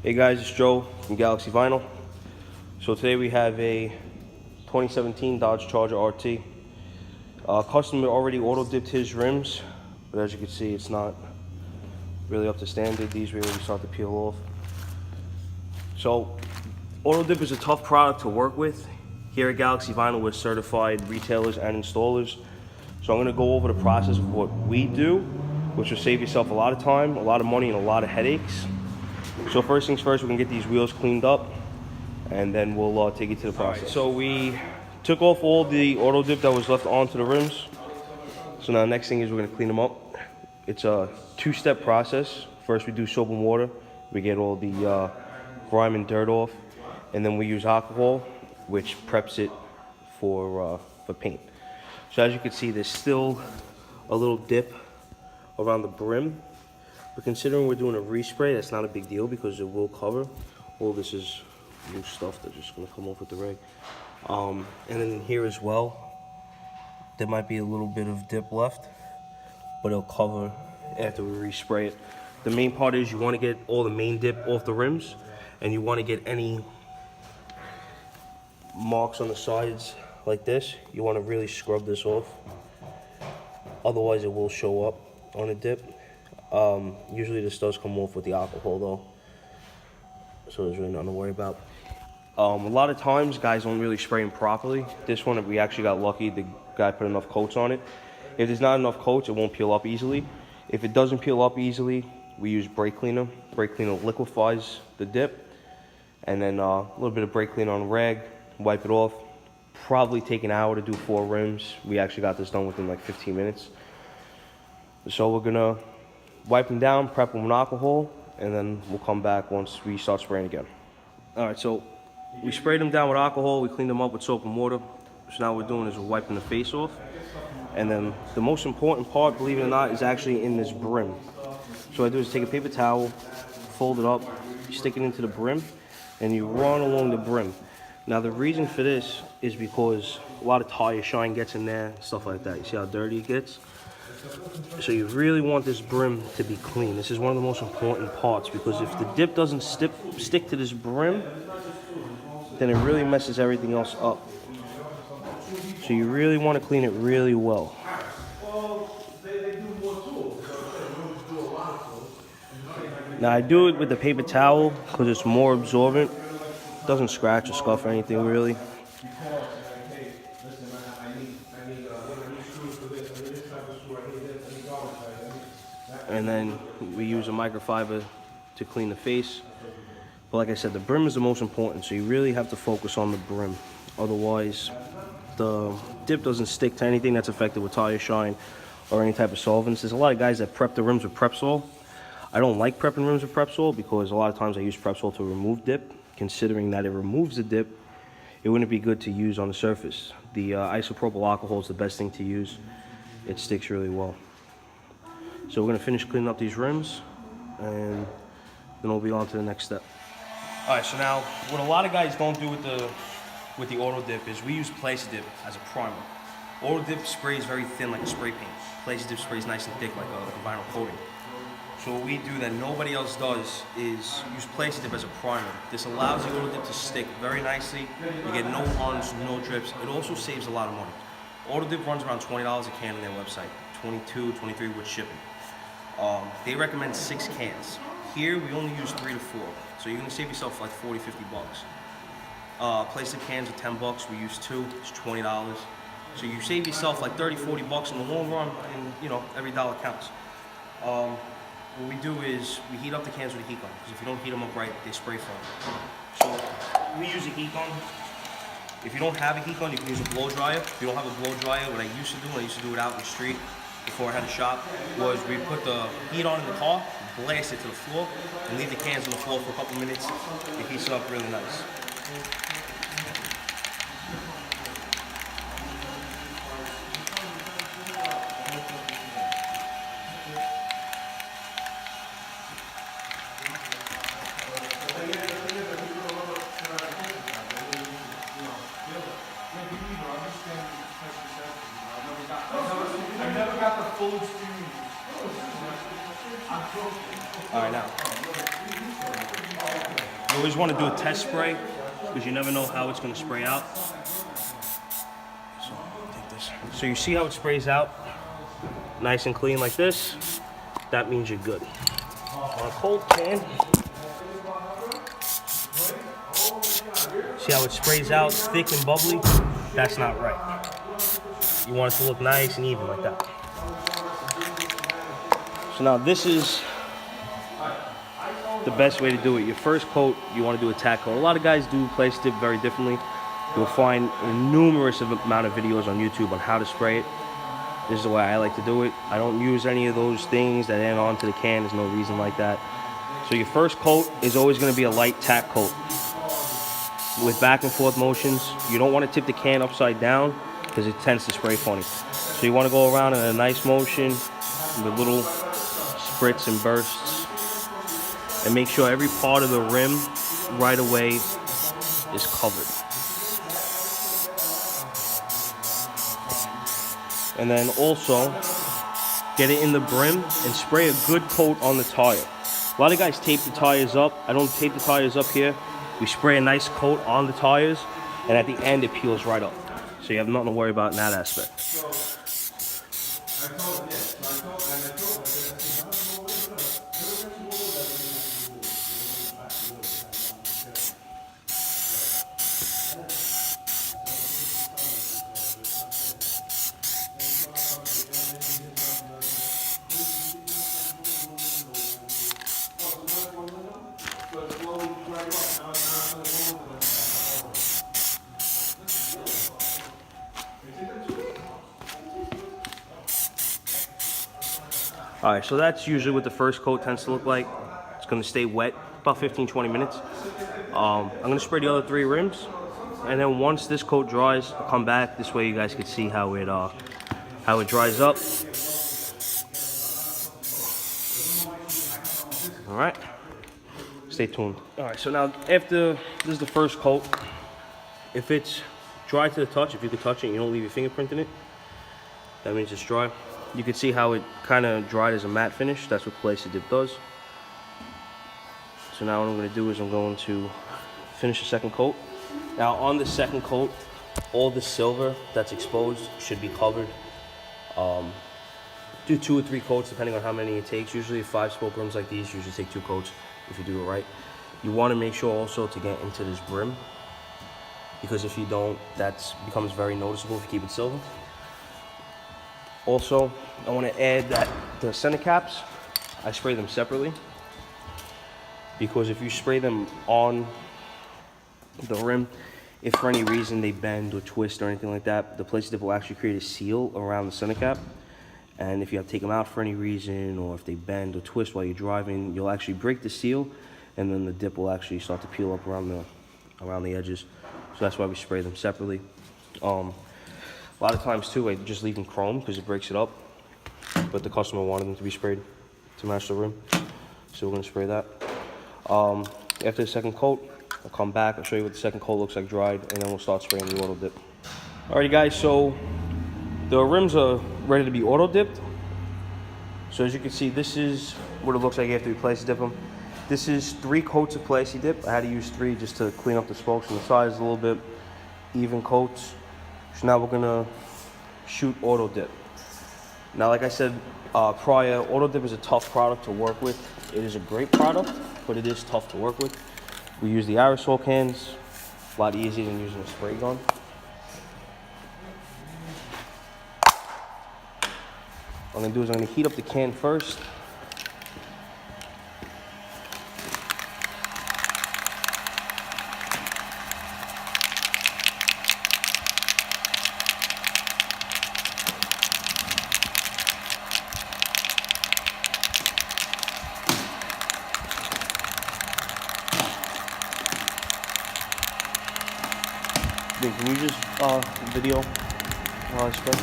Hey guys, it's Joe from Galaxy Vinyl. So today we have a 2017 Dodge Charger RT. Customer already auto-dipped his rims, but as you can see, it's not really up to standard. These really start to peel off. So auto-dip is a tough product to work with. Here at Galaxy Vinyl, we're certified retailers and installers. So I'm gonna go over the process of what we do, which will save yourself a lot of time, a lot of money, and a lot of headaches. So first things first, we're gonna get these wheels cleaned up, and then we'll take you to the process. Right, so we took off all the auto dip that was left onto the rims. So now next thing is we're gonna clean them up. It's a two-step process. First we do soap and water. We get all the grime and dirt off, and then we use alcohol, which preps it for paint. So as you can see, there's still a little dip around the brim. But considering we're doing a respray, that's not a big deal because it will cover. All this is new stuff that's just gonna come off with the rig. And then here as well, there might be a little bit of dip left, but it'll cover after we respray it. The main part is you wanna get all the main dip off the rims, and you wanna get any marks on the sides like this. You wanna really scrub this off. Otherwise it will show up on a dip. Usually this does come off with the alcohol though, so there's really nothing to worry about. A lot of times guys don't really spray them properly. This one we actually got lucky, the guy put enough coats on it. If there's not enough coats, it won't peel up easily. If it doesn't peel up easily, we use brake cleaner. Brake cleaner liquefies the dip, and then a little bit of brake cleaner on a rag, wipe it off. Probably take an hour to do 4 rims. We actually got this done within like 15 minutes. So we're gonna wipe them down, prep them with alcohol, and then we'll come back once we start spraying again. All right, so we sprayed them down with alcohol, we cleaned them up with soap and water. So now what we're doing is we're wiping the face off. And then the most important part, believe it or not, is actually in this brim. So what I do is take a paper towel, fold it up, stick it into the brim, and you run along the brim. Now the reason for this is because a lot of tire shine gets in there, stuff like that. You see how dirty it gets? So you really want this brim to be clean. This is one of the most important parts, because if the dip doesn't stick to this brim, then it really messes everything else up. So you really want to clean it really well. Now I do it with the paper towel because it's more absorbent. It doesn't scratch or scuff or anything really. And then we use a microfiber to clean the face. But like I said, the brim is the most important, so you really have to focus on the brim. Otherwise, the dip doesn't stick to anything that's affected with tire shine or any type of solvents. There's a lot of guys that prep the rims with Prepsol. I don't like prepping rims with Prepsol because a lot of times I use Prepsol to remove dip. Considering that it removes the dip, it wouldn't be good to use on the surface. The isopropyl alcohol is the best thing to use. It sticks really well. So we're gonna finish cleaning up these rims, and then we'll be on to the next step. All right, so now what a lot of guys don't do with the auto dip is we use Plasti Dip as a primer. Auto dip sprays very thin like a spray paint. Plasti Dip sprays nice and thick like a vinyl coating. So what we do that nobody else does is use Plasti Dip as a primer. This allows the auto dip to stick very nicely. You get no runs, no drips. It also saves a lot of money. Auto dip runs around $20 a can on their website, 22, 23 with shipping. They recommend 6 cans. Here we only use 3 to 4, so you're gonna save yourself like 40, 50 bucks. Plastic cans are 10 bucks. We use 2, it's $20. So you save yourself like 30, 40 bucks in the long run, and you know, every dollar counts. What we do is we heat up the cans with a heat gun, because if you don't heat them up right, they spray foam. So we use a heat gun. If you don't have a heat gun, you can use a blow dryer. If you don't have a blow dryer, what I used to do it out in the street before I had a shop, was we put the heat on in the car, blast it to the floor, and leave the cans on the floor for a couple minutes. It heats up really nice. I never got the full experience. All right, now. You always want to do a test spray because you never know how it's going to spray out. So, take this. So you see how it sprays out? Nice and clean like this. That means you're good. On a cold can, see how it sprays out thick and bubbly? That's not right. You want it to look nice and even like that. So now this is the best way to do it. Your first coat, you want to do a tack coat. A lot of guys do place dip very differently. You'll find a numerous amount of videos on YouTube on how to spray it. This is the way I like to do it. I don't use any of those things that add on to the can. There's no reason like that. So your first coat is always going to be a light tack coat with back and forth motions. You don't want to tip the can upside down because it tends to spray funny. So you want to go around in a nice motion with little spritz and bursts, and make sure every part of the rim right away is covered. And then also get it in the brim and spray a good coat on the tire. A lot of guys tape the tires up. I don't tape the tires up here. We spray a nice coat on the tires, and at the end it peels right up. So you have nothing to worry about in that aspect. All right, so that's usually what the first coat tends to look like. It's gonna stay wet about 15-20 minutes. I'm gonna spray the other 3 rims, and then once this coat dries, I'll come back. This way you guys can see how it dries up. All right, stay tuned. All right, so now after this is the first coat, if it's dry to the touch, if you can touch it and you don't leave your fingerprint in it, that means it's dry. You can see how it kind of dried as a matte finish. That's what Autodip does. So now what I'm going to do is I'm going to finish the second coat. Now on the second coat, all the silver that's exposed should be covered. Do 2 or 3 coats depending on how many it takes. Usually 5-spoke rims like these usually take 2 coats if you do it right. You want to make sure also to get into this brim, because if you don't, that becomes very noticeable if you keep it silver. Also, I want to add that the center caps, I spray them separately, because if you spray them on the rim, if for any reason they bend or twist or anything like that, the Autodip will actually create a seal around the center cap. And if you have to take them out for any reason, or if they bend or twist while you're driving, you'll actually break the seal, and then the dip will actually start to peel up around the edges. So that's why we spray them separately. A lot of times too, I just leave them chrome because it breaks it up, but the customer wanted them to be sprayed to match the rim, so we're going to spray that. After the second coat, I'll come back, I'll show you what the second coat looks like dried, and then we'll start spraying the auto dip. Alrighty guys, so the rims are ready to be auto dipped. So as you can see, this is what it looks like after we place dip them. This is 3 coats of Autodip. I had to use 3 just to clean up the spokes and the sides a little bit, even coats. So now we're gonna shoot auto dip. Now, like I said prior, auto dip is a tough product to work with. It is a great product, but it is tough to work with. We use the aerosol cans, a lot easier than using a spray gun. What I'm gonna do is I'm gonna heat up the can first. Then can you just video while I spray?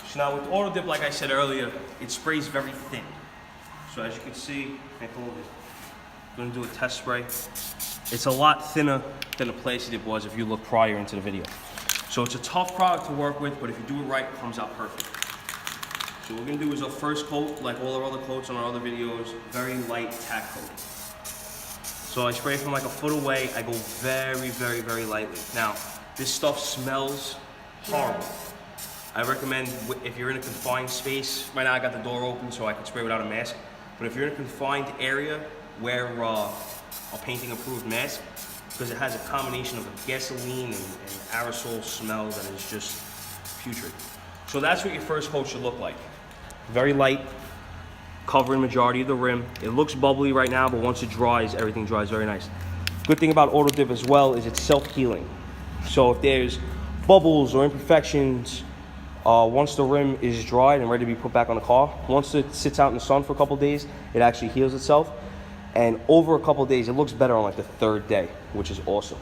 So now with auto dip, like I said earlier, it sprays very thin. So as you can see, Gonna do a test spray. It's a lot thinner than the Autodip was if you look prior into the video. So it's a tough product to work with, but if you do it right, it comes out perfect. So what we're gonna do is our first coat, like all our other coats on our other videos, very light tack coat. So I spray from like a foot away. I go very, very, very lightly. Now, this stuff smells horrible. I recommend if you're in a confined space, right now I got the door open so I can spray without a mask, but if you're in a confined area, wear a painting approved mask, because it has a combination of a gasoline and aerosol smell that is just putrid. So that's what your first coat should look like. Very light, covering majority of the rim. It looks bubbly right now, but once it dries, everything dries very nice. Good thing about Autodip as well is it's self-healing. So if there's bubbles or imperfections, once the rim is dried and ready to be put back on the car, once it sits out in the sun for a couple days, it actually heals itself. And over a couple days, it looks better on like the third day, which is awesome.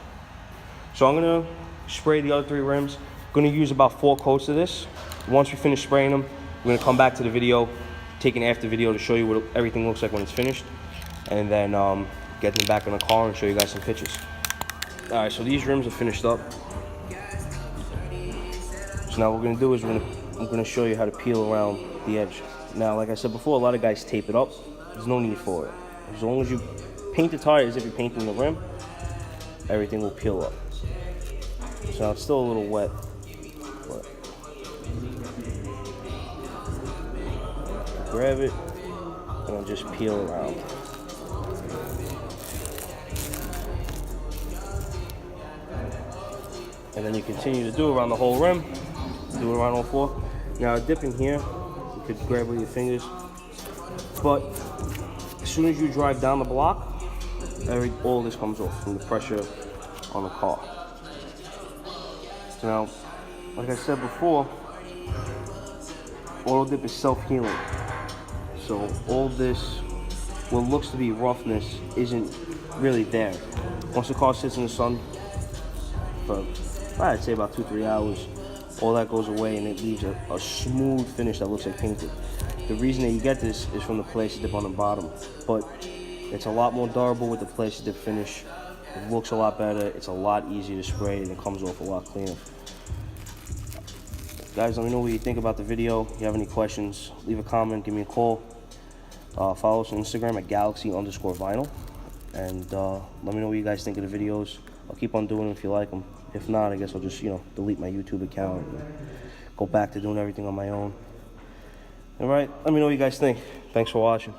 So I'm gonna spray the other 3 rims. Gonna use about 4 coats of this. Once we finish spraying them, we're gonna come back to the video, take an after video to show you what everything looks like when it's finished, and then get them back in the car and show you guys some pictures. All right, so these rims are finished up. So now what we're gonna do is I'm gonna show you how to peel around the edge. Now, like I said before, a lot of guys tape it up. There's no need for it. As long as you paint the tire as if you're painting the rim, everything will peel up. So now it's still a little wet, but grab it and then just peel around. And then you continue to do around the whole rim. Do it around all 4. Now, a dip in here, you could grab with your fingers, but as soon as you drive down the block, all this comes off from the pressure on the car. So now, like I said before, Autodip is self-healing. So all this, what looks to be roughness, isn't really there. Once the car sits in the sun for, I'd say about 2-3 hours, all that goes away and it leaves a smooth finish that looks like painted. The reason that you get this is from the Autodip on the bottom, but it's a lot more durable with the Autodip finish. It looks a lot better, it's a lot easier to spray, and it comes off a lot cleaner. Guys, let me know what you think about the video. If you have any questions, leave a comment, give me a call. Follow us on Instagram at galaxy_vinyl, and let me know what you guys think of the videos. I'll keep on doing them if you like them. If not, I guess I'll just, delete my YouTube account and go back to doing everything on my own. All right, let me know what you guys think. Thanks for watching.